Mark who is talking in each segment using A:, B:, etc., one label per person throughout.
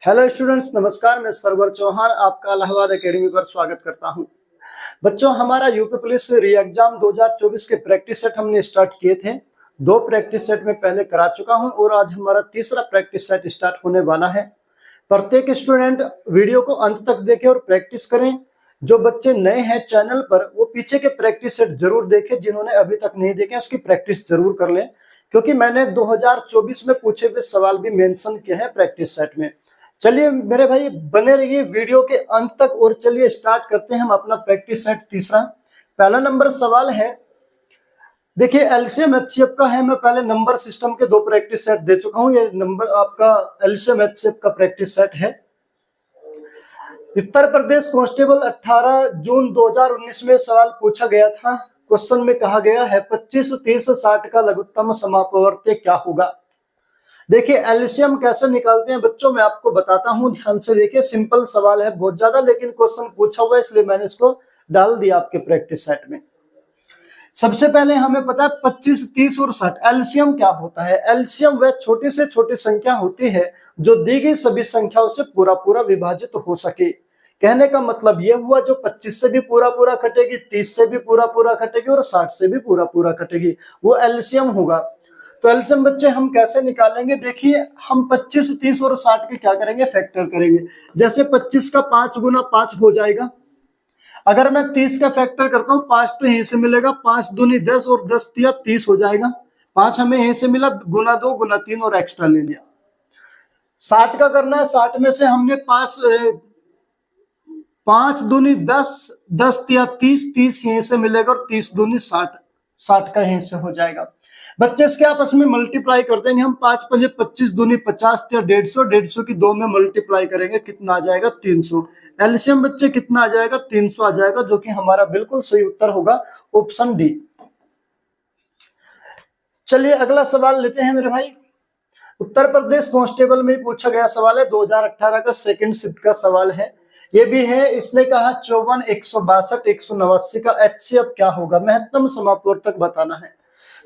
A: Hello students, नमस्कार। मैं server Chauhan आपका इलाहाबाद एकेडमी पर स्वागत करता हूं। बच्चों, हमारा यूपी पुलिस री एग्जाम 2024 के प्रैक्टिस सेट हमने स्टार्ट किए थे। 2 प्रैक्टिस सेट में पहले करा चुका हूं और आज हमारा तीसरा प्रैक्टिस सेट स्टार्ट होने वाला है। प्रत्येक स्टूडेंट वीडियो को अंत तक देखें और प्रैक्टिस करें। जो बच्चे नए हैं चैनल पर, वो पीछे के प्रैक्टिस सेट जरूर देखें। जिन्होंने अभी तक नहीं देखे उसकी प्रैक्टिस जरूर कर लें, क्योंकि मैंने 2024 में पूछे हुए सवाल भी मेंशन किए हैं प्रैक्टिस सेट में। चलिए मेरे भाई, बने रहिए वीडियो के अंत तक और चलिए स्टार्ट करते हैं हम अपना प्रैक्टिस सेट तीसरा। पहला नंबर सवाल है, देखिए एलसीएम एचसीएफ का है। मैं पहले नंबर सिस्टम के 2 प्रैक्टिस सेट दे चुका हूं। ये नंबर आपका एलसीएम एचसीएफ का प्रैक्टिस सेट है। उत्तर प्रदेश कांस्टेबल 18 जून 2019 में सवाल पूछा गया था। क्वेश्चन में कहा गया है 25, 30, 60 का लघुत्तम समापवर्ती क्या होगा। देखिए एलसीएम कैसे निकालते हैं बच्चों, मैं आपको बताता हूं, ध्यान से देखिए। सिंपल सवाल है बहुत ज्यादा, लेकिन क्वेश्चन पूछा हुआ है इसलिए मैंने इसको डाल दिया आपके प्रैक्टिस सेट में। सबसे पहले हमें पता है 25, 30 और 60 एलसीएम क्या होता है। एलसीएम वह छोटी से छोटी संख्या होती है जो दी गई सभी संख्याओं से पूरा पूरा विभाजित हो सके। कहने का मतलब यह हुआ, जो 25 से भी पूरा पूरा कटेगी, 30 से भी पूरा पूरा कटेगी और 60 से भी पूरा पूरा कटेगी, वो एलसीएम होगा। तो एलसीएम बच्चे हम कैसे निकालेंगे, देखिए हम 25, 30 और 60 के क्या करेंगे, फैक्टर करेंगे। जैसे 25 का 5 गुना 5 हो जाएगा। अगर मैं 30 का फैक्टर करता हूं, 5 तो यहीं से मिलेगा, 5 दूनी 10 और 10 दिया 30 हो जाएगा। 5 हमें यहीं से मिला, गुना 2 गुना 3 और एक्स्ट्रा ले लिया। 60 का करना है, 60 में से हमने 5 दूनी 10, 10 दिया 30, 30 यहीं से मिलेगा और 30 दूनी 60, 60 का यहीं से हो जाएगा। बच्चे इसके आपस में मल्टीप्लाई कर देंगे हम। 5 पंजे 25 दूनी 50 या 150, 150 की 2 में मल्टीप्लाई करेंगे, कितना आ जाएगा 300। एलसीएम बच्चे कितना आ जाएगा, 300 आ जाएगा, जो कि हमारा बिल्कुल सही उत्तर होगा, ऑप्शन डी। चलिए अगला सवाल लेते हैं मेरे भाई। उत्तर प्रदेश कांस्टेबल में पूछा गया सवाल है, 2018 का सेकंड शिफ्ट का सवाल है। ये भी है, इसने कहा 54, 162, 189 का एचसीएफ क्या होगा। महत्तम समापवर्तक बताना है।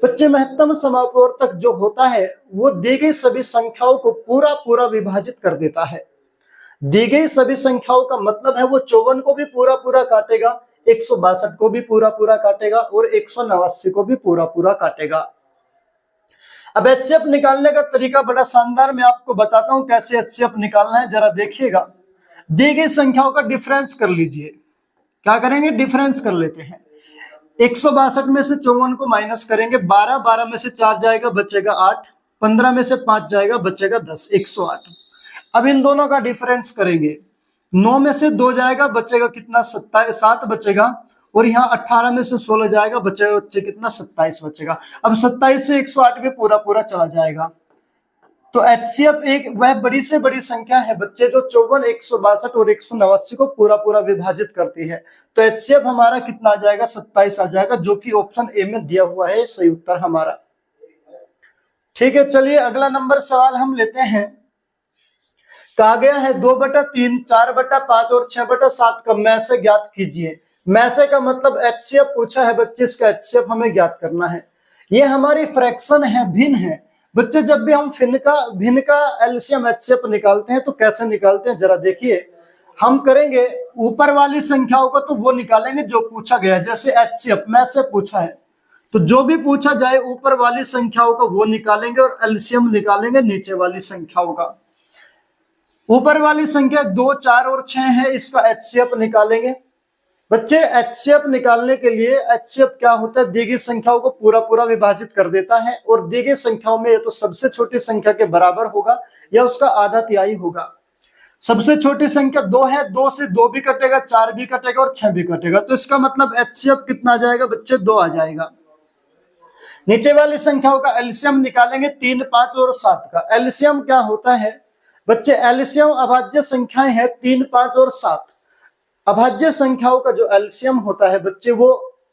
A: बच्चे महत्तम समापवर्तक जो होता है वो दी गई सभी संख्याओं को पूरा पूरा विभाजित कर देता है। दी गई सभी संख्याओं का मतलब है वो 54 को भी पूरा पूरा काटेगा, 162 को भी पूरा पूरा काटेगा और 189 को भी पूरा पूरा काटेगा। अब एचसीएफ निकालने का तरीका बड़ा शानदार, मैं आपको बताता हूं कैसे एचसीएफ निकालना है, जरा देखिएगा। दी गई संख्याओं का डिफरेंस कर लीजिए। क्या करेंगे, डिफरेंस कर लेते हैं। 162 में से 54 को माइनस करेंगे, 12, 12 में से 4 जाएगा बचेगा 8, 15 में से 5 जाएगा बचेगा 10, 108। अब इन दोनों का डिफरेंस करेंगे, 9 में से 2 जाएगा बचेगा कितना, 7 बचेगा, और यहाँ 18 में से 16 जाएगा बचेगा बच्चे कितना, 27 बचेगा। अब 27 से 108 भी पूरा पूरा चला जाएगा। तो एचसीएफ एक वह बड़ी से बड़ी संख्या है बच्चे जो 54, 162 और 189 को पूरा पूरा विभाजित करती है। तो एचसीएफ हमारा कितना आ जाएगा, 27 आ जाएगा, जो कि ऑप्शन ए में दिया हुआ है सही उत्तर हमारा। ठीक है, चलिए अगला नंबर सवाल हम लेते हैं। कहा गया है 2/3, 4/5 और 6/7 का में से ज्ञात कीजिए। में से का मतलब एचसीएफ पूछा है बच्चे, इसका एचसीएफ हमें ज्ञात करना है। ये हमारी फ्रैक्शन है, भिन्न है बच्चे। जब भी हम भिन्न का एलसीएम एचसीएफ निकालते हैं तो कैसे निकालते हैं, जरा देखिए। हम करेंगे ऊपर वाली संख्याओं को तो वो निकालेंगे जो पूछा गया है। जैसे एचसीएफ में से पूछा है तो जो भी पूछा जाए ऊपर वाली संख्याओं को वो निकालेंगे और एलसीएम निकालेंगे नीचे वाली संख्याओं का। ऊपर वाली संख्या 2, 4 और 6 है, इसका एचसीएफ निकालेंगे। बच्चे एचसीएफ निकालने के लिए एचसीएफ क्या होता है, दी गई संख्याओं को पूरा पूरा विभाजित कर देता है और दी गई संख्याओं में या तो सबसे छोटी संख्या के बराबर होगा या उसका आधा तिहाई होगा। सबसे छोटी संख्या 2 है, 2 से 2 भी कटेगा, 4 भी कटेगा और 6 भी कटेगा, तो इसका मतलब एचसीएफ कितना आ जाएगा बच्चे, 2 आ जाएगा। नीचे वाली संख्याओं का एलसीएम निकालेंगे, 3, 5 और 7 का। एलसीएम क्या होता है बच्चे, एलसीएम अभाज्य संख्याएं हैं 3, 5 और 7। अभाज्य संख्याओं का जो एलसीएम होता है बच्चे वो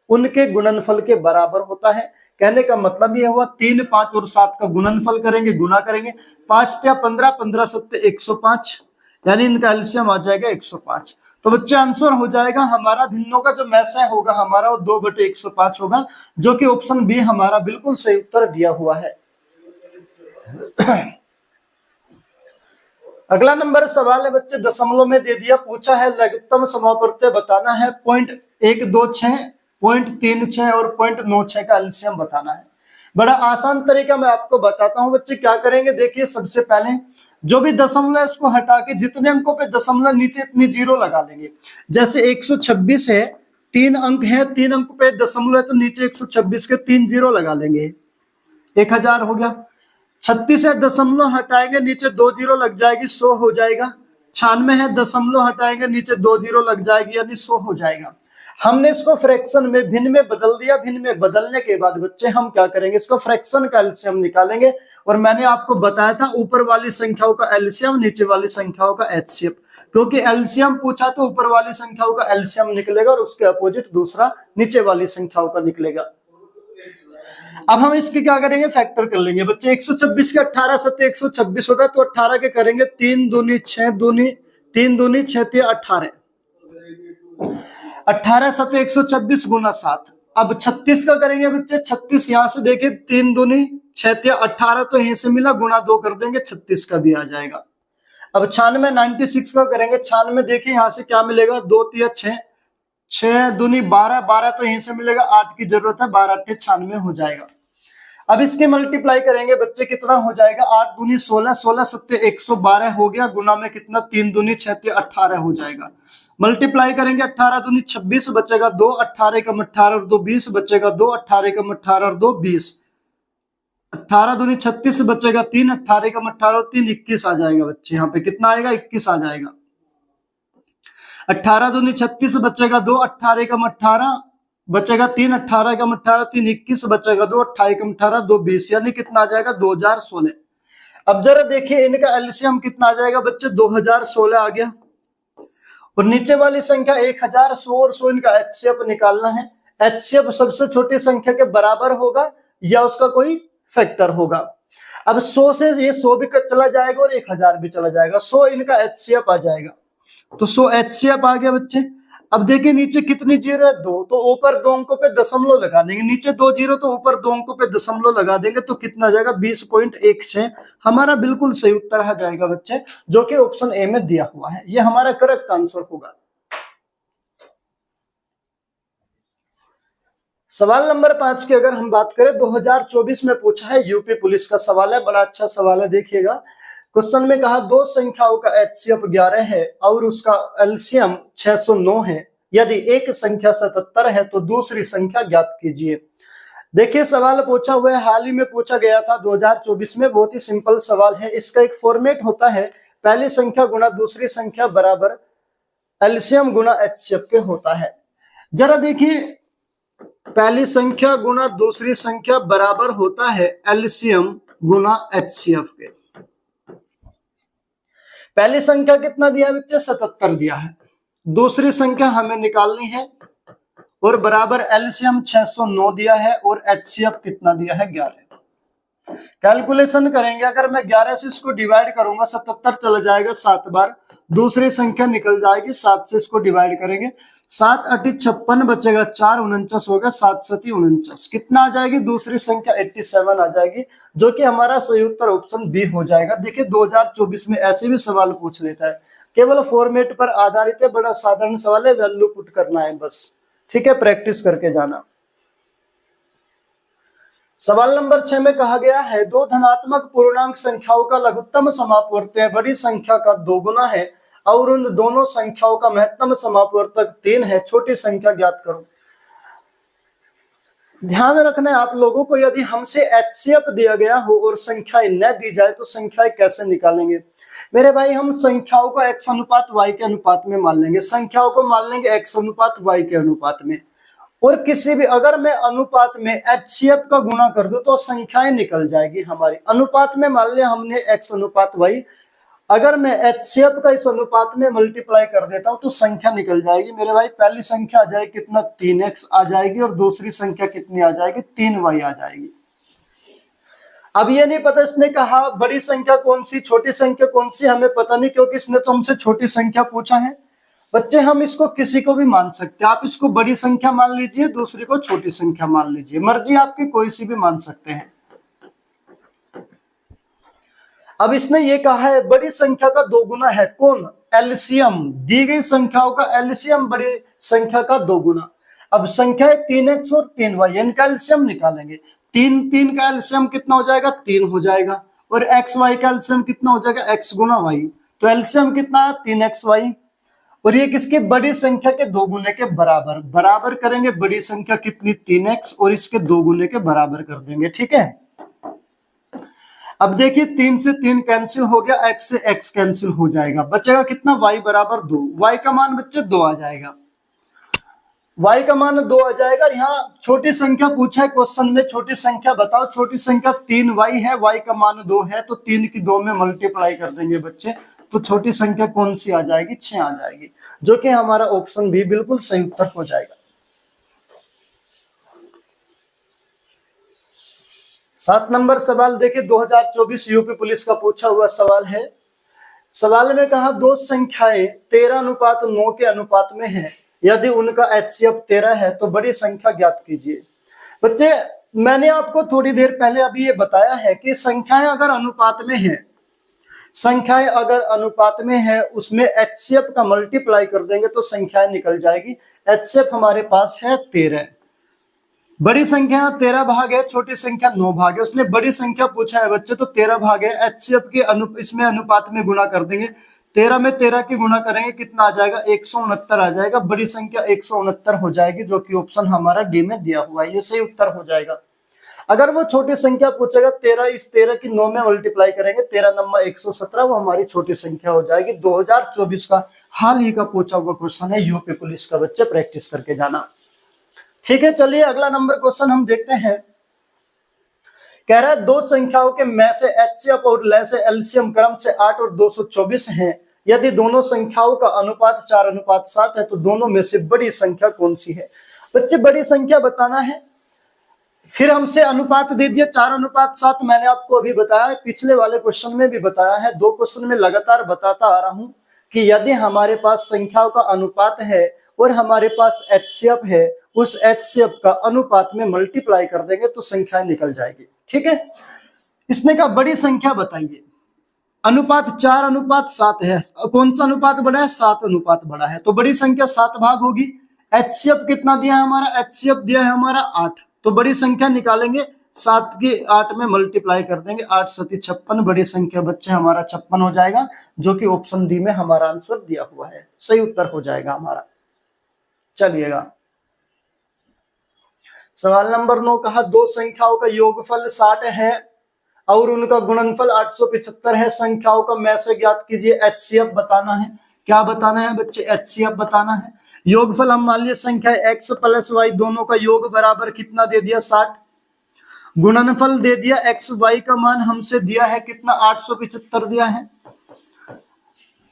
A: उनके गुणनफल के बराबर होता है। कहने का मतलब यह हुआ 3, 5 और 7 का गुणनफल करेंगे, गुना करेंगे, 5 या 15, 15 सत्ते 105, यानी इनका एलसीएम आ जाएगा 105। तो बच्चे आंसर हो जाएगा हमारा भिन्नों का जो मैसा होगा हमारा वो 2/105 होगा, जो कि ऑप्शन बी हमारा बिल्कुल सही उत्तर दिया हुआ है। अगला नंबर सवाल है बच्चे, दशमलव में दे दिया, पूछा है लघुत्तम समापवर्त्य बताना है, 0.126, 0.36 और 0.96 का एलसीएम बताना है। बड़ा आसान तरीका मैं आपको बताता हूं बच्चे, क्या करेंगे देखिए, सबसे पहले जो भी दशमलव है उसको हटा के जितने अंकों पे दशमलव नीचे इतनी जीरो लगा लेंगे। जैसे 126 है, 3 अंक है, 3 अंक पे दशमलव है तो नीचे 126 के 3 जीरो लगा लेंगे, 1000 हो गया। 36 है, दशमलव हटाएंगे नीचे 2 जीरो लग जाएगी, 100 हो जाएगा। 96 है, दशमलव हटाएंगे नीचे 2 जीरो लग जाएगी, यानी 100 हो जाएगा। हमने इसको फ्रैक्शन में भिन्न में बदल दिया। भिन्न में बदलने के बाद बच्चे हम क्या करेंगे, इसको फ्रैक्शन का एलसीएम निकालेंगे। और मैंने आपको बताया था ऊपर वाली संख्याओं का एलसीएम, नीचे वाली संख्याओं का एचसीएफ, क्योंकि एलसीएम पूछा तो ऊपर वाली संख्याओं का एलसीएम निकलेगा और उसके अपोजिट दूसरा नीचे वाली संख्याओं का निकलेगा। अब हम इसके क्या करेंगे, फैक्टर कर लेंगे बच्चे। 126 के 18 सत्ते 126 होगा, तो 18 के करेंगे 3 दूनी 6 दूनी 3 दूनी 6 ते 18, 18 सत्ते 126 गुना 7। अब 36 का करेंगे बच्चे, 36 यहां से देखिए 3 दूनी 6 ते 18, तो यहीं से मिला, गुना 2 कर देंगे, 36 का भी आ जाएगा। अब 96 96 का करेंगे, 96 देखिए यहां से क्या मिलेगा, 2 तिया 6, 6 दूनी 12, 12 तो यहीं से मिलेगा, 8 की जरूरत है, 12 8 96 हो जाएगा। अब इसके मल्टीप्लाई करेंगे बच्चे, कितना हो जाएगा, 8 दूनी 16, 16 सत्ते 112 हो गया, गुना में कितना 3 दूनी 6 ते 18 हो जाएगा। मल्टीप्लाई करेंगे, 18 दूनी 26 बचेगा 2, 18 कम 18 और 2 20 बचेगा 2, 18 कम 18 और 2 20, 18 दूनी 36 बचेगा 3, 18 कम 18 और 3 21 आ जाएगा बच्चे। यहाँ पे कितना आएगा, 21 आ जाएगा। 18 दूनी 36 बचेगा 2, 18 कम 18 बचेगा 3, 18 कम 18 3 21 बचेगा 2, 28 कम 18 2 20, यानी कितना आ जाएगा, 2016। अब जरा देखिए इनका एलसीएम कितना आ जाएगा बच्चे, 2016 आ गया। और नीचे वाली संख्या 1000, 100 और 100 इनका एचसीएफ निकालना है। एचसीएफ सबसे छोटी संख्या के बराबर होगा या उसका कोई फैक्टर होगा। अब 100 से ये 100 भी चला जाएगा और 1000 भी चला जाएगा, 100 इनका एचसीएफ आ जाएगा। तो 100 एचसीएफ आ गया बच्चे। अब देखिए नीचे कितनी जीरो है, 2, तो ऊपर 2 अंकों पे दशमलव लगा देंगे, नीचे 2 जीरो तो ऊपर 2 अंकों पे दशमलव लगा देंगे, तो कितना आ जाएगा, 20.16 हमारा बिल्कुल सही उत्तर आ जाएगा बच्चे, जो कि ऑप्शन ए में दिया हुआ है। ये हमारा करेक्ट आंसर होगा। सवाल नंबर 5 की अगर हम बात करें, 2024 में पूछा है, यूपी पुलिस का सवाल है, बड़ा अच्छा सवाल है, देखिएगा। क्वेश्चन में कहा दो संख्याओं का एचसीएफ 11 है और उसका एलसीएम 609 है, यदि एक संख्या 77 है तो दूसरी संख्या ज्ञात कीजिए। देखिए सवाल पूछा हुआ है, हाल ही में पूछा गया था 2024 में, बहुत ही सिंपल सवाल है। इसका एक फॉर्मेट होता है, पहली संख्या गुना दूसरी संख्या बराबर एलसीएम गुना एचसीएफ के होता है। जरा देखिए, पहली संख्या गुना दूसरी संख्या बराबर होता है एलसीएम गुना एचसीएफ के। पहली संख्या कितना दिया बच्चे, 77 दिया है, दूसरी संख्या हमें निकालनी है और बराबर एलसीएम 609 दिया है और एचसीएफ कितना दिया है, 11। कैलकुलेशन करेंगे, अगर मैं 11 से इसको डिवाइड करूंगा 77 चला जाएगा 7 बार, दूसरी संख्या निकल जाएगी, 7 से इसको डिवाइड करेंगे, 7 8 56 बचेगा 4 49 होगा, 7 7 49 कितना आ जाएगी, दूसरी संख्या 87 आ जाएगी, जो कि हमारा सही उत्तर ऑप्शन बी हो जाएगा। देखिए 2024 में ऐसे भी सवाल पूछ लेता है, केवल फॉर्मेट पर आधारित है, बड़ा साधारण सवाल है, वैल्यू पुट करना है बस, ठीक है, प्रैक्टिस करके जाना। सवाल नंबर 6 में कहा गया है, दो धनात्मक पूर्णांक संख्याओं का लघुत्तम समापवर्त्य बड़ी संख्या का 2 गुना है और उन दोनों संख्याओं का महत्तम समापवर्तक 3 है, छोटी संख्या ज्ञात करो। ध्यान रखना है आप लोगों को, यदि हमसे एचसीएफ दिया गया हो और संख्याएं न दी जाए तो संख्याएं कैसे निकालेंगे मेरे भाई। हम संख्याओं को x अनुपात y के अनुपात में मान लेंगे, संख्याओं को मान लेंगे x अनुपात y के अनुपात में, और किसी भी अगर मैं अनुपात में एचसीएफ का गुना कर दूं तो संख्याएं निकल जाएगी हमारी। अनुपात में मान लिया हमने x अनुपात y, अगर मैं एचसीएफ का इस अनुपात में मल्टीप्लाई कर देता हूं तो संख्या निकल जाएगी मेरे भाई। पहली संख्या आ जाएगी कितना, 3x आ जाएगी, और दूसरी संख्या कितनी आ जाएगी, 3y आ जाएगी। अब ये नहीं पता इसने कहा बड़ी संख्या कौन सी, छोटी संख्या कौन सी, हमें पता नहीं, क्योंकि इसने तो हमसे छोटी संख्या पूछा है। बच्चे हम इसको किसी को भी मान सकते हैं, आप इसको बड़ी संख्या मान लीजिए, दूसरी को छोटी संख्या मान लीजिए, मर्जी आपकी कोई सी भी मान सकते हैं। अब इसने ये कहा है बड़ी संख्या का दो गुना है कौन, एलसीएम, दी गई संख्याओं का एलसीएम बड़ी संख्या का दो गुना। अब संख्या है 3x और 3y, इनका एलसीएम निकालेंगे। 3 का एलसीएम कितना हो जाएगा, 3 हो जाएगा, और एक्स वाई का एलसीएम कितना हो जाएगा, x गुना वाई, तो एलसीएम कितना है 3xy, और ये किसकी, बड़ी संख्या के दो गुने के बराबर, बराबर करेंगे बड़ी संख्या कितनी 3x और इसके दो गुने के बराबर कर देंगे, ठीक है। अब देखिए 3 से 3 कैंसिल हो गया, x से x कैंसिल हो जाएगा, बचेगा कितना, y बराबर 2, y का मान बच्चे 2 आ जाएगा, y का मान 2 आ जाएगा। यहाँ छोटी संख्या पूछा है क्वेश्चन में, छोटी संख्या बताओ, छोटी संख्या 3y है, y का मान 2 है, तो 3 की 2 में मल्टीप्लाई कर देंगे बच्चे, तो छोटी संख्या कौन सी आ जाएगी, 6 आ जाएगी, जो कि हमारा ऑप्शन भी बिल्कुल सही उत्तर हो जाएगा। 7 नंबर सवाल देखिए, 2024 यूपी पुलिस का पूछा हुआ सवाल है। सवाल में कहा दो संख्याएं 13:9 के अनुपात में है, यदि उनका HCF 13 है तो बड़ी संख्या ज्ञात कीजिए। बच्चे मैंने आपको थोड़ी देर पहले अभी ये बताया है कि संख्याएं अगर अनुपात में है, संख्याएं अगर अनुपात में है उसमें HCF का मल्टीप्लाई कर देंगे तो संख्याएं निकल जाएगी। HCF हमारे पास है 13, बड़ी संख्या 13 भाग है, छोटी संख्या 9 भाग है, उसने बड़ी संख्या पूछा है बच्चे तो 13 भाग है, HCF के इसमें अनुपात में गुना कर देंगे, 13 में 13 की गुना करेंगे कितना आ जाएगा, 169 आ जाएगा, बड़ी संख्या 169 हो जाएगी, जो कि ऑप्शन हमारा डी में दिया हुआ है, ये सही उत्तर हो जाएगा। अगर वो छोटी संख्या पूछेगा 13, इस 13 की 9 में मल्टीप्लाई करेंगे, 13 नंबर 117, वो हमारी छोटी संख्या हो जाएगी। 2024 का हाल ही का पूछा हुआ क्वेश्चन है यूपी पुलिस का, बच्चे प्रैक्टिस करके जाना, ठीक है। चलिए अगला नंबर क्वेश्चन हम देखते हैं। कह रहा है दो संख्याओं के में से HCF और लय से एलसीएम क्रम से 8 और 224 हैं, यदि दोनों संख्याओं का अनुपात 4:7 है तो दोनों में से बड़ी संख्या कौन सी है। बच्चे बड़ी संख्या बताना है, फिर हमसे अनुपात दे दिया 4:7, मैंने आपको अभी बताया, पिछले वाले क्वेश्चन में भी बताया है, 2 क्वेश्चन में लगातार बताता आ रहा हूं कि यदि हमारे पास संख्याओं का अनुपात है और हमारे पास HCF है, उस HCF का अनुपात में मल्टीप्लाई कर देंगे तो संख्या निकल जाएगी, ठीक है। इसने कहा बड़ी संख्या बताइए, अनुपात 4:7 है, कौन सा अनुपात बड़ा है, 7 अनुपात बड़ा है, तो बड़ी संख्या 7 भाग होगी। HCF कितना दिया है हमारा, HCF दिया है हमारा 8, तो बड़ी संख्या निकालेंगे 7 की 8 में मल्टीप्लाई कर देंगे, 8 7 56, बड़ी संख्या बच्चे हमारा 56 हो जाएगा, जो कि ऑप्शन डी में हमारा आंसर दिया हुआ है, सही उत्तर हो जाएगा हमारा। चलिएगा सवाल नंबर 9, कहा दो संख्याओं का योगफल 60 है और उनका गुणनफल 875 है, संख्याओं का में से ज्ञात कीजिए। HCF बताना है, क्या बताना है बच्चे, HCF बताना है। योगफल हम मान लिया संख्या x + y दोनों का योग बराबर कितना दे दिया 60, गुणनफल दे दिया x y का मान हमसे दिया है कितना 875 दिया है।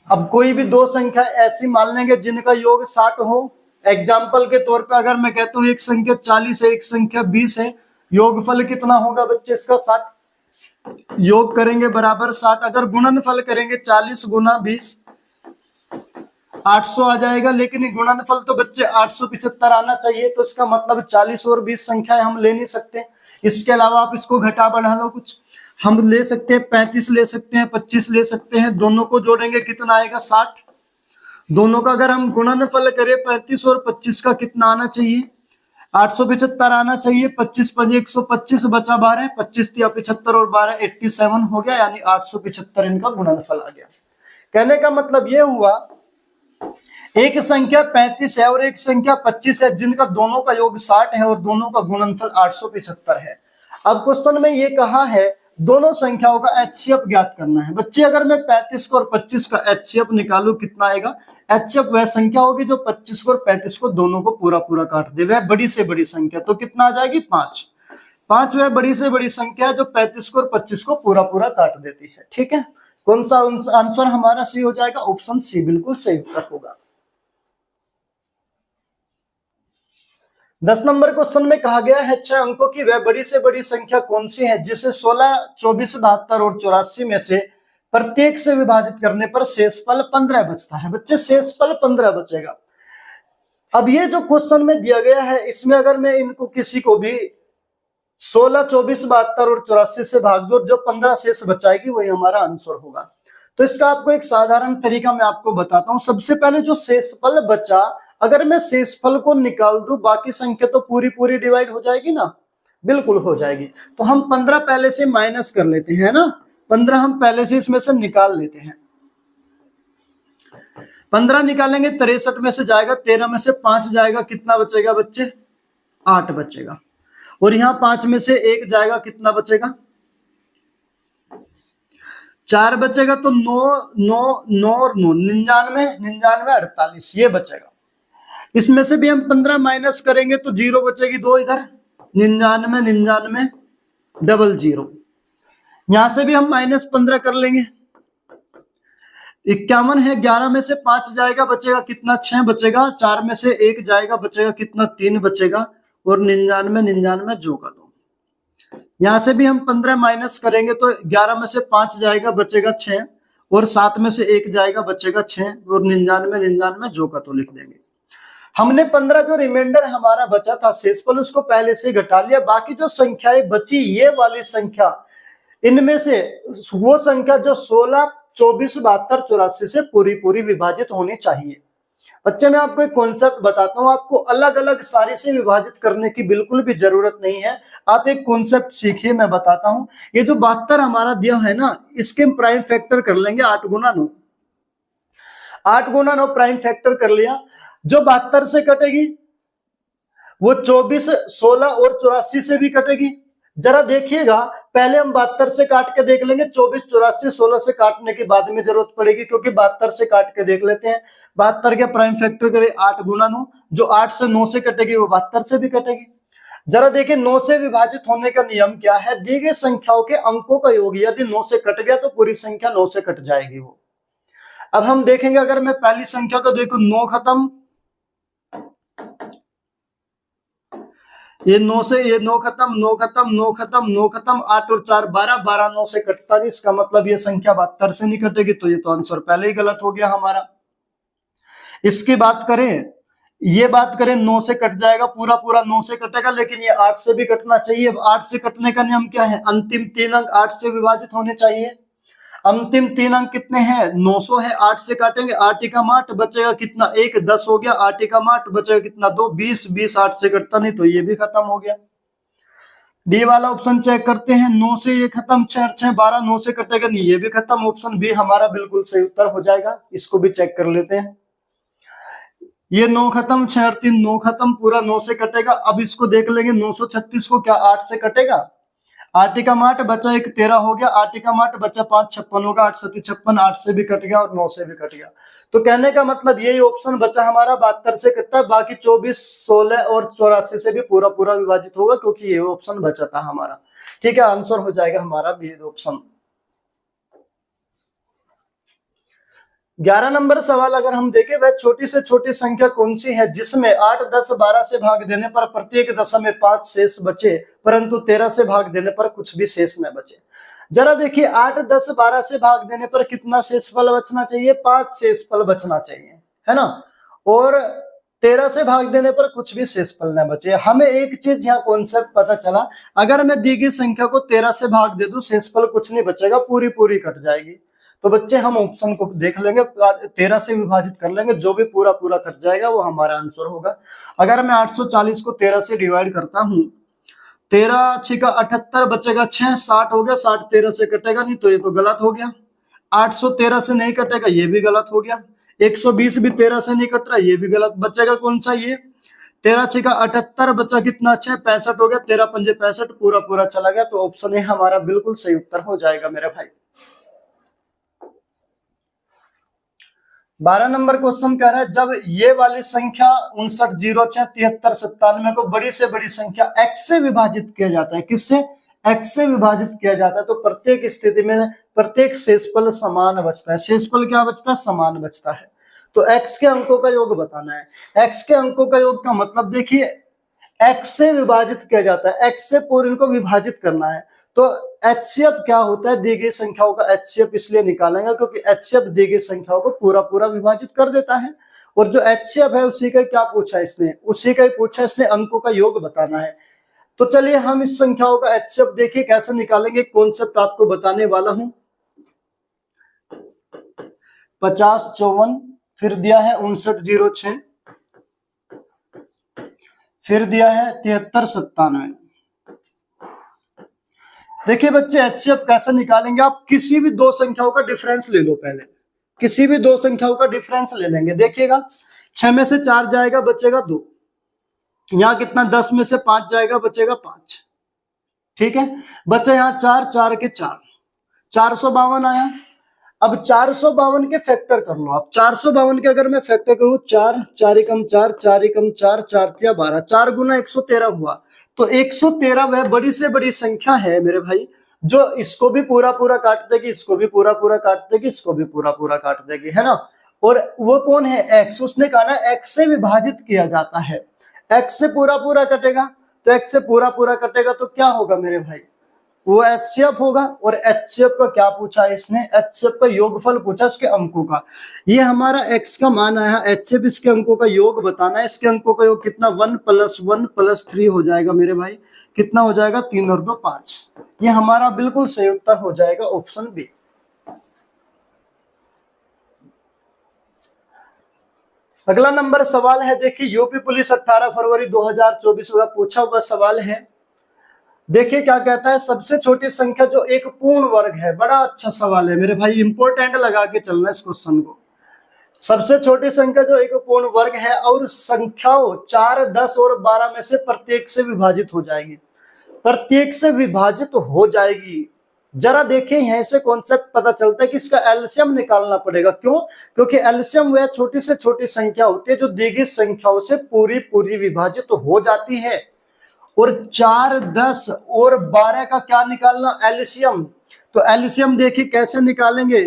A: अब कोई भी दो संख्या ऐसी मान लेंगे जिनका योग 60 हो, एग्जाम्पल के तौर पे अगर मैं कहता हूं एक संख्या 40 है, एक संख्या 20 है, योगफल कितना होगा बच्चे इसका 60, योग करेंगे बराबर 60, अगर गुणनफल करेंगे 40 गुना 20 800 आ जाएगा, लेकिन गुणनफल तो बच्चे 875 आना चाहिए, तो इसका मतलब 40 और 20 संख्याएं हम ले नहीं सकते। इसके अलावा आप इसको घटा बढ़ा लो, कुछ हम ले सकते हैं, 35 ले सकते हैं, 25 ले सकते हैं, दोनों को जोड़ेंगे कितना आएगा 60, दोनों का अगर हम गुणनफल करें 35 और 25 का कितना आना चाहिए 875 आना चाहिए, 25 × 125 बचा 12, 25 × 75 और 12 87 हो गया, यानी 875 इनका गुणनफल आ गया। कहने का मतलब ये हुआ एक संख्या 35 है और एक संख्या 25 है, जिनका दोनों का योग 60 है और दोनों का गुणनफल 875 है। अब क्वेश्चन में ये कहा है दोनों संख्याओं का HCF ज्ञात करना है। बच्चे अगर मैं 35 को और 25 का HCF निकालू कितना आएगा, HCF वह संख्या होगी जो 25 को और 35 को दोनों को पूरा पूरा काट दे, वह बड़ी से बड़ी संख्या, तो कितना आ जाएगी 5, 5 वह बड़ी से बड़ी संख्या है जो 35 को और 25 को पूरा पूरा काट देती है, ठीक है। कौन सा आंसर हमारा सही हो जाएगा, ऑप्शन सी बिल्कुल सही उत्तर होगा। 10 नंबर क्वेश्चन में कहा गया है 6 अंकों की वह बड़ी से बड़ी संख्या कौन सी है जिसे 16, 24, 72 और 84 में से प्रत्येक से विभाजित करने पर शेषफल 15 बचता है। बच्चे शेषफल 15 बचेगा। अब ये जो क्वेश्चन में दिया गया है इसमें अगर मैं इनको किसी को भी 16, 24, 72 और 84 से भाग दो, जो 15 शेष बचाएगी वही हमारा आंसर होगा। तो इसका आपको एक साधारण तरीका मैं आपको बताता हूं। सबसे पहले जो शेषफल बचा, अगर मैं शेषफल को निकाल दूं, बाकी संख्या तो पूरी पूरी डिवाइड हो जाएगी ना, बिल्कुल हो जाएगी। तो हम 15 पहले से माइनस कर लेते हैं ना, 15 हम पहले से इसमें से निकाल लेते हैं। 15 निकालेंगे 63 में से जाएगा, 13 में से 5 जाएगा, कितना बचेगा बच्चे? 8 बचेगा। और यहां 5 में से 1 जाएगा, कितना बचेगा? 4 बचेगा। तो 9 9 9 और 9 99 99 48 ये बचेगा। इसमें से भी हम 15 माइनस करेंगे तो 0 बचेगी, 2 इधर, 99 99 00। यहां से भी हम -15 कर लेंगे, 51 है, 11 में से 5 जाएगा, बचेगा कितना? 6 बचेगा। 4 में से 1 जाएगा, बचेगा कितना? 3 बचेगा। और 99 99 जो का 2। यहां से भी हम 15 माइनस करेंगे तो 11 में से 5 जाएगा, बचेगा 6। और 7 में से 1 जाएगा, बचेगा 6। और 99 99 जो का 2 लिख देंगे। हमने 15 जो रिमाइंडर हमारा बचा था शेषफल, उसको पहले से घटा लिया। बाकी जो संख्याएं बची, ये वाली संख्या, इनमें से वो संख्या जो 16, 24, 72, 84 से पूरी पूरी विभाजित होनी चाहिए। बच्चे मैं आपको एक कॉन्सेप्ट बताता हूं, आपको अलग अलग सारी से विभाजित करने की बिल्कुल भी जरूरत नहीं है। आप एक कॉन्सेप्ट सीखिए, मैं बताता हूं। ये जो 72 हमारा दिया है ना, इसके प्राइम फैक्टर कर लेंगे 8 गुना 9। 8 गुना 9 प्राइम फैक्टर कर लिया। जो 72 से कटेगी वो 24, 16 और 84 से भी कटेगी। जरा देखिएगा, पहले हम 72 से काट के देख लेंगे, 24, 84, 16 से काटने की बाद में जरूरत पड़ेगी, क्योंकि 72 से काट के देख लेते हैं। 72 के प्राइम फैक्टर करें 8 गुना 9, जो 8 से 9 से कटेगी वो 72 से भी कटेगी। जरा देखिए 9 से विभाजित होने का नियम क्या है? दी गई संख्याओं के अंकों का योग यदि 9 से कट गया तो पूरी संख्या 9 से कट जाएगी वो। अब हम देखेंगे, अगर मैं पहली संख्या को देखूं, 9 खत्म, ये 9 से ये 9 खत्म, 9 खत्म, 9 खत्म, 9 खत्म, 8 और 4 12, 12 9 से कटता नहीं। इसका मतलब ये संख्या 72 से नहीं कटेगी, तो ये तो आंसर पहले ही गलत हो गया हमारा। इसकी बात करें, ये बात करें, 9 से कट जाएगा, पूरा पूरा 9 से कटेगा, लेकिन ये 8 से भी कटना चाहिए। अब 8 से कटने का नियम क्या है? अंतिम 3 अंक 8 से विभाजित होने चाहिए। अंतिम 3 अंक कितने हैं? 900 है, 8 से काटेंगे, 8 एकम 8, बचेगा कितना? 1, 10 हो गया, 8 एकम 8, बचेगा कितना? 2, 20, 20 8 से कटता नहीं, तो ये भी खत्म हो गया। डी वाला ऑप्शन चेक करते हैं, 9 से ये खत्म, 6 6 12, 9 से कटेगा नहीं, ये भी खत्म। ऑप्शन बी हमारा बिल्कुल सही उत्तर हो जाएगा। इसको भी चेक कर लेते हैं। ये 9 खत्म, 6 और 3 9 खत्म, पूरा 9 से कटेगा। अब इसको देख लेंगे, 936 को क्या 8 से कटेगा? 8 एकम 8, बचा 1 13 हो गया, 8 एकम 8, बचा 5 56 होगा, 8 7 56, 8 से भी कट गया और 9 से भी कट गया। तो कहने का मतलब यही ऑप्शन बचा हमारा 72 से कटता है। बाकी 24, 16 और 84 से भी पूरा पूरा विभाजित होगा, क्योंकि ये ऑप्शन बचा था हमारा। ठीक है, आंसर हो जाएगा हमारा बी ऑप्शन। 11 नंबर सवाल अगर हम देखें, वह छोटी से छोटी संख्या कौन सी है जिसमें 8, 10, 12 से भाग देने पर प्रत्येक दशा में 5 शेष बचे, परंतु 13 से भाग देने पर कुछ भी शेष न बचे। जरा देखिए, 8, 10, 12 से भाग देने पर कितना शेषफल बचना चाहिए? 5 शेषफल बचना चाहिए, है ना। और 13 से भाग देने पर कुछ भी शेषफल न बचे। हमें एक चीज यहाँ कॉन्सेप्ट पता चला, अगर मैं दी गई संख्या को 13 से भाग दे दूं, शेषफल कुछ नहीं बचेगा, पूरी पूरी कट जाएगी। तो बच्चे हम ऑप्शन को देख लेंगे, 13 से विभाजित कर लेंगे, जो भी पूरा पूरा कट जाएगा वो हमारा आंसर होगा। अगर मैं 840 को 13 से डिवाइड करता हूं, 13 6 का 78, बचेगा 6, 60 हो गया, 60 13 से कटेगा नहीं, तो ये तो गलत हो गया। 813 से नहीं कटेगा, ये भी गलत हो गया। 120 भी 13 से नहीं कट रहा, ये भी गलत। बचेगा कौन सा? ये 13 6 का 78, बचा कितना? 6, 65 हो गया, 13 पंजे 65, पूरा पूरा चला गया। तो ऑप्शन ए हमारा बिल्कुल सही उत्तर हो जाएगा मेरे भाई। 12 नंबर क्वेश्चन कह रहा है, जब ये वाली संख्या 59, 06, 73, 97 को बड़ी से बड़ी संख्या x से विभाजित किया जाता है, किससे? x से विभाजित किया जाता है, तो प्रत्येक स्थिति में प्रत्येक शेषफल समान बचता है। शेषफल क्या बचता है? समान बचता है। तो x के अंकों का योग बताना है। x के अंकों का योग का मतलब देखिए, x से विभाजित किया जाता है, x से पूर्ण को विभाजित करना है। तो HCF क्या होता है? दी गई संख्याओं का HCF इसलिए निकालेंगे क्योंकि HCF दी गई संख्याओं को पूरा पूरा विभाजित कर देता है। और जो HCF है उसी का क्या पूछा इसने? उसी का ही पूछा इसने, अंकों का योग बताना है। तो चलिए हम इस संख्याओं का एचसीएफ देखिए कैसे निकालेंगे, कॉन्सेप्ट आपको बताने वाला हूं। 50 54, फिर दिया है 5906, फिर दिया है 73 97। देखिए बच्चे एचसीएफ कैसे निकालेंगे, आप किसी भी दो संख्याओं का डिफरेंस ले लो, पहले किसी भी दो संख्याओं का डिफरेंस ले लेंगे। देखिएगा 6 में से 4 जाएगा बचेगा 2, यहां कितना 10 में से 5 जाएगा बचेगा 5, ठीक है। बच्चे यहाँ 4 4 के 4, 452 आया। अब 452 के फैक्टर कर लो आप, 452 के अगर मैं फैक्टर करूं 4 4 एकम 4 4 एकम 4 4 तिया 12, 4 गुना 113 हुआ। तो 113 वह बड़ी से बड़ी संख्या है मेरे भाई, जो इसको भी पूरा पूरा काट देगी, इसको भी पूरा पूरा काट देगी, इसको भी पूरा पूरा काट देगी, है ना। और वो कौन है, एक्स। उसने कहा ना एक्स से विभाजित किया जाता है, एक्स से पूरा पूरा कटेगा, तो एक्स से पूरा पूरा कटेगा तो क्या होगा मेरे भाई, वो एचसीएफ होगा। और एचसीएफ का क्या पूछा है इसने, एचसीएफ का योगफल पूछा इसके अंकों का। ये हमारा एक्स का मान आया, एचसीएफ इसके अंकों का योग बताना है। इसके अंकों का योग कितना 1 + 1 + 3 हो जाएगा मेरे भाई, कितना हो जाएगा 3 और 2 5। ये हमारा बिल्कुल सही उत्तर हो जाएगा ऑप्शन बी। अगला नंबर सवाल है, देखिए यूपी पुलिस 18 फरवरी 2024 का पूछा हुआ सवाल है। देखिए क्या कहता है, सबसे छोटी संख्या जो एक पूर्ण वर्ग है। बड़ा अच्छा सवाल है मेरे भाई, इंपॉर्टेंट लगा के चलना इस क्वेश्चन को। सबसे छोटी संख्या जो एक पूर्ण वर्ग है और संख्याओं 4 10 और 12 में से प्रत्येक से विभाजित हो जाएगी, प्रत्येक से विभाजित हो जाएगी। जरा देखिए यहां से कॉन्सेप्ट पता चलता है कि इसका एलसीएम निकालना पड़ेगा। क्यों, क्योंकि एलसीएम वह छोटी से छोटी संख्या होती है जो दी गई संख्याओं से पूरी पूरी विभाजित हो जाती है। और 4 10 और 12 का क्या निकालना, एलसीएम। तो एलसीएम देखिए कैसे निकालेंगे,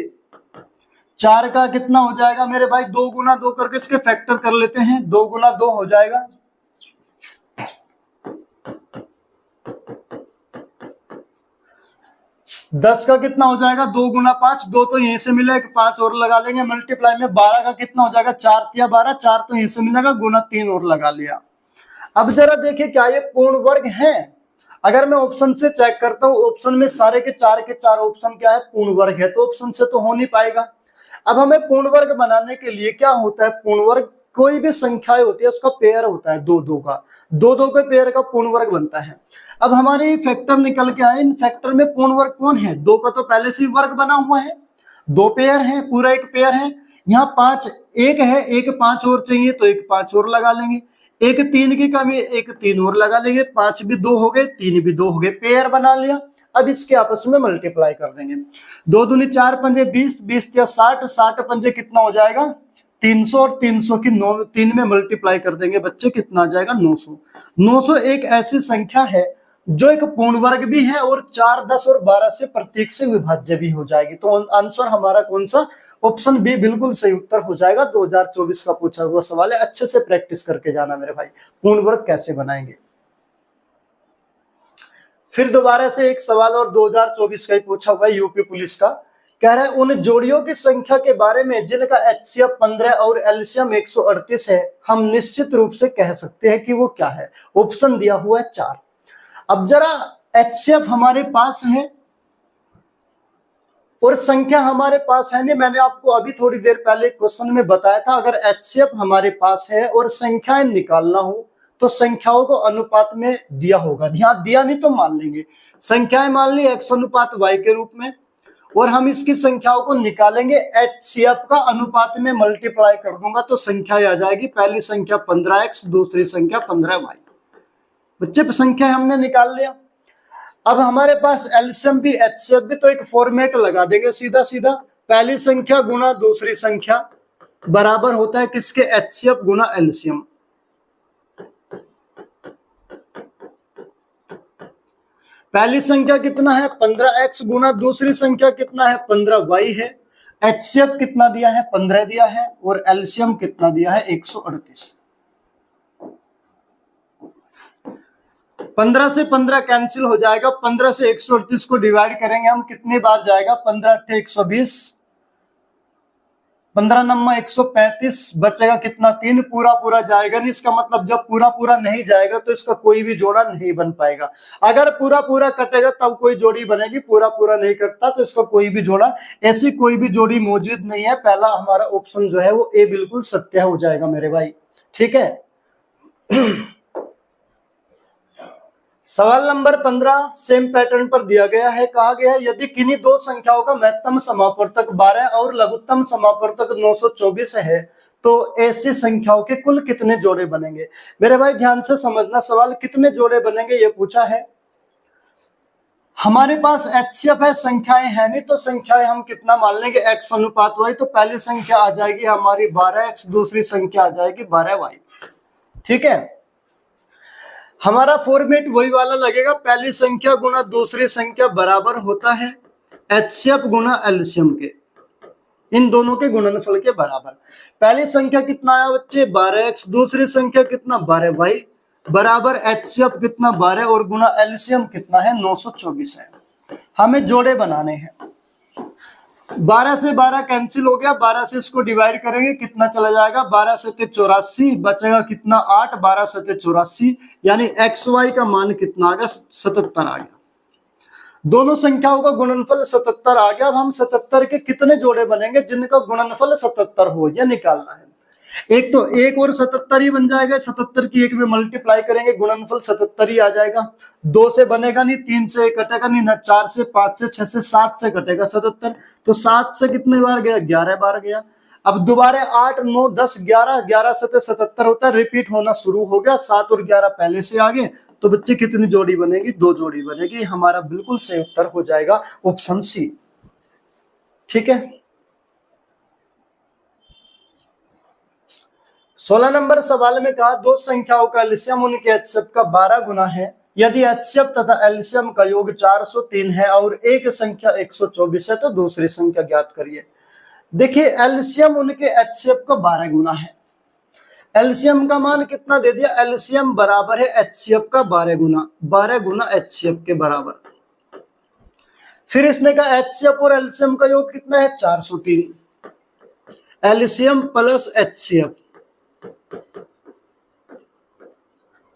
A: 4 का कितना हो जाएगा मेरे भाई, 2 गुना 2 करके इसके फैक्टर कर लेते हैं, 2 गुना 2 हो जाएगा। 10 का कितना हो जाएगा, 2 गुना 5, 2 तो यहीं से मिला, एक 5 और लगा लेंगे मल्टीप्लाई में। 12 का कितना हो जाएगा, 4 तिया 12, 4 तो यहीं से मिलेगा, गुना 3 और लगा लिया। अब जरा देखिए क्या ये पूर्ण वर्ग है। अगर मैं ऑप्शन से चेक करता हूं, ऑप्शन में सारे के चार ऑप्शन क्या है, पूर्ण वर्ग है, तो ऑप्शन से तो हो नहीं पाएगा। अब हमें पूर्ण वर्ग बनाने के लिए क्या होता है, पूर्ण वर्ग कोई भी संख्याएं होती है उसका पेयर होता है, 2 2 का, 2 2 के पेयर का पूर्ण वर्ग बनता है। अब हमारे फैक्टर निकल के आए, इन फैक्टर में पूर्ण वर्ग कौन है, 2 का तो पहले से ही वर्ग बना हुआ है, 2 पेयर है, पूरा एक पेयर है। यहाँ 5 एक है, एक 5 और चाहिए तो एक 5 और लगा लेंगे, एक 3 की कमी, एक 3 और लगा लेंगे, 5 भी 2 हो गए, 3 भी 2 हो गए, पेयर बना लिया। अब इसके आपस में मल्टीप्लाई कर देंगे, 2 दूनी 4 पंजे 20, 20 या 60, 60 पंजे कितना हो जाएगा 300, और 300 की 3 में मल्टीप्लाई कर देंगे बच्चे, कितना आ जाएगा 900। 900 एक ऐसी संख्या है जो एक पूर्ण वर्ग भी है और 4 10 और 12 से प्रत्येक से विभाज्य भी हो जाएगी। तो आंसर हमारा कौन सा, ऑप्शन बी बिल्कुल सही उत्तर हो जाएगा। 2024 का पूछा हुआ सवाल है, अच्छे से प्रैक्टिस करके जाना मेरे भाई, पूर्ण वर्ग कैसे बनाएंगे। फिर दोबारा से एक सवाल और 2024 का ही पूछा हुआ है यूपी पुलिस का। कह रहा है उन जोड़ियों की संख्या के बारे में जिनका एचसीएफ 15 और एलसीएम 138 है, हम निश्चित रूप से कह सकते हैं कि वो क्या है। ऑप्शन दिया हुआ है 4। अब जरा एचसीएफ हमारे पास है और संख्या हमारे पास है नहीं, मैंने आपको अभी थोड़ी देर पहले क्वेश्चन में बताया था, अगर एचसीएफ हमारे पास है और संख्याएं निकालना हो तो संख्याओं को अनुपात में दिया होगा। ध्यान दिया नहीं तो मान लेंगे, संख्याएं मान ली x अनुपात y के रूप में, और हम इसकी संख्याओं को निकालेंगे एचसीएफ का अनुपात में मल्टीप्लाई कर दूंगा तो संख्या आ जाएगी, पहली संख्या 15x, दूसरी संख्या 15y। बच्चे संख्या हमने निकाल लिया। अब हमारे पास एलसीएम भी एचसीएफ भी, तो एक फॉर्मेट लगा देंगे सीधा सीधा, पहली संख्या गुना दूसरी संख्या बराबर होता है किसके, एचसीएफ गुना एलसीएम। पहली संख्या कितना है 15x गुना दूसरी संख्या कितना है 15y है। एचसीएफ कितना दिया है 15 दिया है, और एलसीएम कितना दिया है 138। 15 से 15 कैंसिल हो जाएगा, 15 से 138 को डिवाइड करेंगे हम, कितनी बार जाएगा 15 8 120, 15 नंबर 135 बचेगा कितना, 3 पूरा पूरा जाएगा नहीं, इसका मतलब जब पूरा पूरा नहीं जाएगा तो इसका कोई भी जोड़ा नहीं बन पाएगा। अगर पूरा पूरा कटेगा तब कोई जोड़ी बनेगी, पूरा पूरा नहीं कटता तो इसका कोई भी जोड़ा, ऐसी कोई भी जोड़ी मौजूद नहीं है। पहला हमारा ऑप्शन जो है वो ए बिल्कुल सत्य हो जाएगा मेरे भाई, ठीक है। सवाल नंबर 15 सेम पैटर्न पर दिया गया है। कहा गया है यदि किन्हीं दो संख्याओं का महत्तम समापवर्तक 12 और लघुत्तम समापवर्तक 924 है तो ऐसी संख्याओं के कुल कितने जोड़े बनेंगे। मेरे भाई ध्यान से समझना, सवाल कितने जोड़े बनेंगे ये पूछा है। हमारे पास एचसीएफ है, संख्याएं है नहीं, तो संख्याएं हम कितना मान लेंगे, x अनुपात y। तो पहली संख्या आ जाएगी हमारी 12x, दूसरी संख्या आ जाएगी 12y, ठीक है। हमारा फॉर्मेट वही वाला लगेगा, पहली संख्या गुना दूसरी संख्या बराबर होता है एचसीएफ गुना एलसीएम के, इन दोनों के गुणनफल के बराबर। पहली संख्या कितना आया बच्चे 12x, दूसरी संख्या कितना 12y, बराबर एचसीएफ कितना 12 और गुना एलसीएम कितना है 924 है। हमें जोड़े बनाने हैं। 12 से 12 कैंसिल हो गया, 12 से इसको डिवाइड करेंगे कितना चला जाएगा, 12 से 84 बचेगा कितना 8, 12 से 84 यानी एक्स वाई का मान कितना आ गया 77 आ गया। दोनों संख्याओं का गुणनफल 77 आ गया। अब हम 77 के कितने जोड़े बनेंगे जिनका गुणनफल 77 हो, यह निकालना है। एक तो एक और 77 ही बन जाएगा, 77 की एक में मल्टीप्लाई करेंगे गुणनफल 77 ही आ जाएगा। 2 से बनेगा नहीं, 3 से कटेगा नहीं, ना 4 से, 5 से, 6 से, 7 से कटेगा 77। तो 7 से कितने बार गया 11 बार गया। अब दोबारा 8 9 10 11, 11 से 77 होता है, रिपीट होना शुरू हो गया, 7 और 11 पहले से आ गए। तो बच्चे कितनी जोड़ी बनेगी, 2 जोड़ी बनेगी। हमारा बिल्कुल सही उत्तर हो जाएगा ऑप्शन सी, ठीक है। 16 नंबर सवाल में कहा दो संख्याओं का एलसीएम उनके एचसीएफ का 12 गुना है यदि एचसीएफ तथा एलसीएम का योग 403 है और एक संख्या 124 है तो दूसरी संख्या ज्ञात करिए। देखिए एलसीएम उनके एचसीएफ का 12 गुना है। एलसीएम का मान कितना दे दिया, एलसीएम बराबर है एचसीएफ का 12 गुना, 12 गुना एचसीएफ के बराबर। फिर इसने कहा एचसीएफ और एलसीएम का योग कितना है 403, एलसीएम प्लस एचसीएफ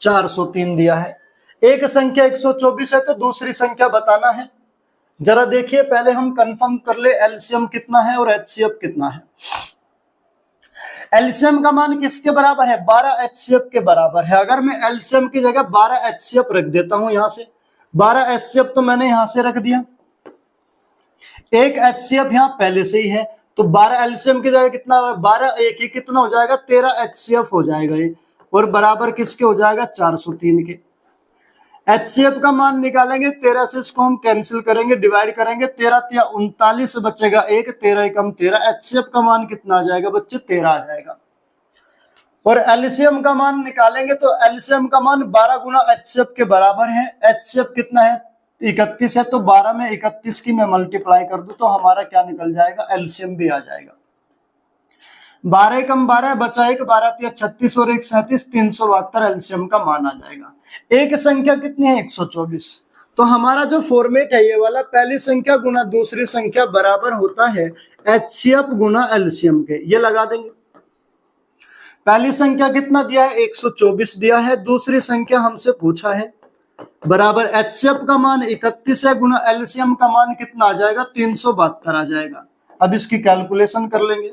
A: 403 दिया है। एक संख्या 124 है तो दूसरी संख्या बताना है। जरा देखिए पहले हम कंफर्म कर ले एलसीएम कितना है और एचसीएफ कितना है। एलसीएम का मान किसके बराबर है, 12 एचसीएफ के बराबर है। अगर मैं एलसीएम की जगह 12 एचसीएफ रख देता हूं, यहां से 12 एचसीएफ तो मैंने यहां से रख दिया, एक एचसीएफ यहां पहले से ही है, तो 12 एलसीएम की जगह कितना, 12 एक ही कितना हो जाएगा 13 एचसीएफ हो जाएगा ये, और बराबर किसके हो जाएगा 403 के। एचसीएफ का मान निकालेंगे, 13 से इसको हम कैंसिल करेंगे, डिवाइड करेंगे, 13 या 39 बचेगा एक, 13 कम 13, एचसीएफ का मान कितना आ जाएगा बच्चे 13 आ जाएगा। और एलसीएम का मान निकालेंगे तो एलसीएम का मान 12 गुना एचसीएफ के बराबर है। एचसीएफ कितना है 31 है, तो 12 में 31 की मैं मल्टीप्लाई कर दूं तो हमारा क्या निकल जाएगा, एलसीएम भी आ जाएगा। 12 कम 12 बचा एक, 12 या 36 और 1 37, 372 एलसीएम का मान आ जाएगा। एक संख्या कितनी है 124, तो हमारा जो फॉर्मेट है ये वाला, पहली संख्या गुना दूसरी संख्या बराबर होता है एचसीएफ गुना एलसीएम के, ये लगा देंगे। पहली संख्या कितना दिया है 124 दिया है, दूसरी संख्या हमसे पूछा है बराबर एचसीएफ का मान 31 है गुना एलसीएम का मान कितना आ जाएगा 372 आ जाएगा। अब इसकी कैलकुलेशन कर लेंगे,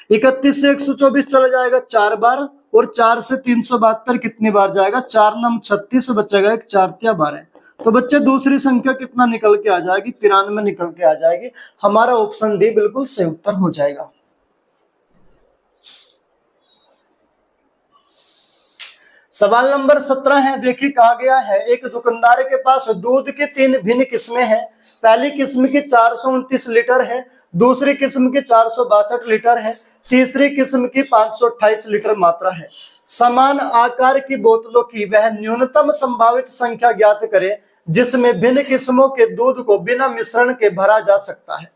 A: 31 से 124 चला जाएगा 4 बार, और 4 से 372 कितनी बार जाएगा, 4 नम 36 बचेगा, एक 4 या 12। तो बच्चे दूसरी संख्या कितना निकल के आ जाएगी 93 निकल के आ जाएगी। हमारा ऑप्शन डी बिल्कुल सही उत्तर हो जाएगा। सवाल नंबर 17 है, देखिए कहा गया है एक दुकानदार के पास दूध की 3 भिन्न किस्में हैं। पहली किस्म की 429 लीटर है, दूसरी किस्म की 462 लीटर है, तीसरी किस्म की 528 लीटर मात्रा है। समान आकार की बोतलों की वह न्यूनतम संभावित संख्या ज्ञात करें जिसमें भिन्न किस्मों के दूध को बिना मिश्रण के भरा जा सकता है।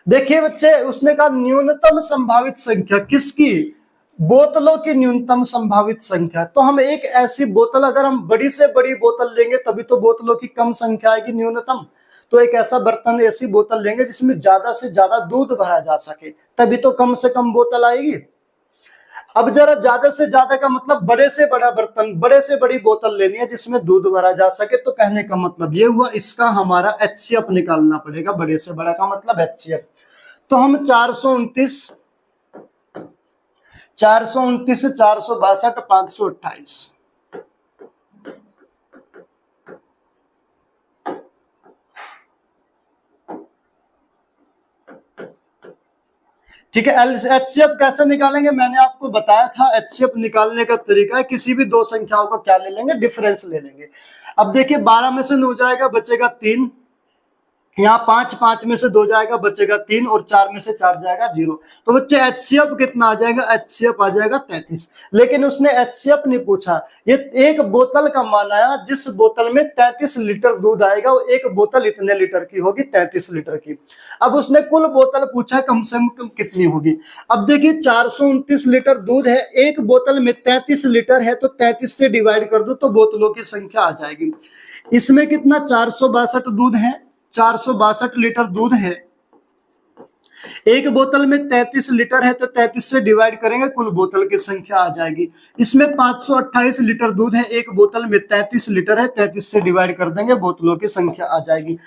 A: देखिए बच्चे उसने कहा न्यूनतम संभावित संख्या किसकी, बोतलों की न्यूनतम संभावित संख्या। तो हम एक ऐसी बोतल, अगर हम बड़ी से बड़ी बोतल लेंगे तभी तो बोतलों की कम संख्या आएगी न्यूनतम। तो एक ऐसा बर्तन, ऐसी बोतल लेंगे जिसमें ज्यादा से ज्यादा दूध भरा जा सके, तभी तो कम से कम बोतल आएगी। अब जरा ज्यादा से ज्यादा का मतलब बड़े से बड़ा बर्तन, बड़े से बड़ी बोतल लेनी है जिसमें दूध भरा जा सके। तो कहने का मतलब ये हुआ, इसका हमारा HCF निकालना पड़ेगा। बड़े से बड़ा का मतलब HCF। तो हम 429, 462, 528, ठीक है। HCF कैसे निकालेंगे, मैंने आपको बताया था। HCF निकालने का तरीका है, किसी भी दो संख्याओं का क्या ले लेंगे, डिफरेंस ले लेंगे। अब देखिए 12 में से 9 जाएगा, बचेगा 3। यहाँ 5 में से 2 जाएगा, बचेगा 3, और 4 में से 4 जाएगा 0। तो बच्चे HCF कितना आ जाएगा, HCF आ जाएगा 33। लेकिन उसने HCF नहीं पूछा, ये एक बोतल का मान आया जिस बोतल में 33 लीटर दूध आएगा। वो एक बोतल इतने लीटर की होगी, 33 लीटर की। अब उसने कुल बोतल पूछा कम से कम कितनी होगी। अब देखिए 429 लीटर दूध है, एक बोतल में 33 लीटर है, तो 33 से डिवाइड कर दो तो बोतलों की संख्या आ जाएगी। इसमें कितना 462 दूध है, 462 लीटर दूध है। एक बोतल में 33 लीटर है, तो 33 से डिवाइड करेंगे कुल बोतल की संख्या आ जाएगी। इसमें 528 लीटर दूध है, एक बोतल में 33 लीटर है, 33 से डिवाइड कर देंगे बोतलों की संख्या आ जाएगी।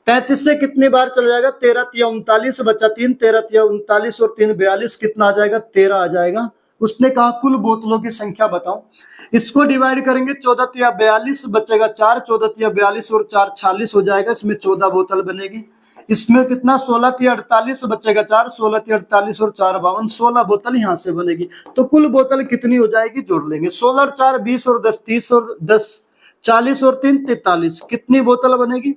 A: 33 से कितनी बार चला जाएगा, 13 तिया 39, बचा 3, 13 तिया 39 और 3 42, कितना आ जाएगा, 13 आ जाएगा। उसने कहा कुल बोतलों की संख्या बताओ। इसको डिवाइड करेंगे, 14 तिया 42, बचेगा 4, 14 तिया 42 और 4 46 हो जाएगा। इसमें 14 बोतल बनेगी। इसमें कितना 16 तिया 48, बचेगा 4, 16 तिया 48 और 4 52, 16 बोतल यहाँ से बनेगी। तो कुल बोतल कितनी हो जाएगी, जोड़ लेंगे। 16 और 4 20 और 10 30 और 10 40 और 3 43, कितनी बोतल बनेगी,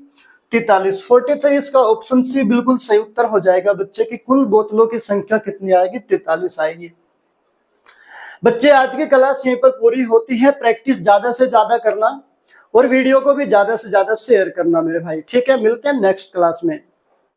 A: 43। 43 इसका ऑप्शन सी बिल्कुल सही उत्तर हो जाएगा बच्चे की कुल बोतलों की संख्या कितनी आएगी, 43 आएगी। बच्चे आज की क्लास यहीं पर पूरी होती है। प्रैक्टिस ज्यादा से ज्यादा करना और वीडियो को भी ज्यादा से ज्यादा शेयर करना मेरे भाई, ठीक है। मिलते हैं नेक्स्ट क्लास में।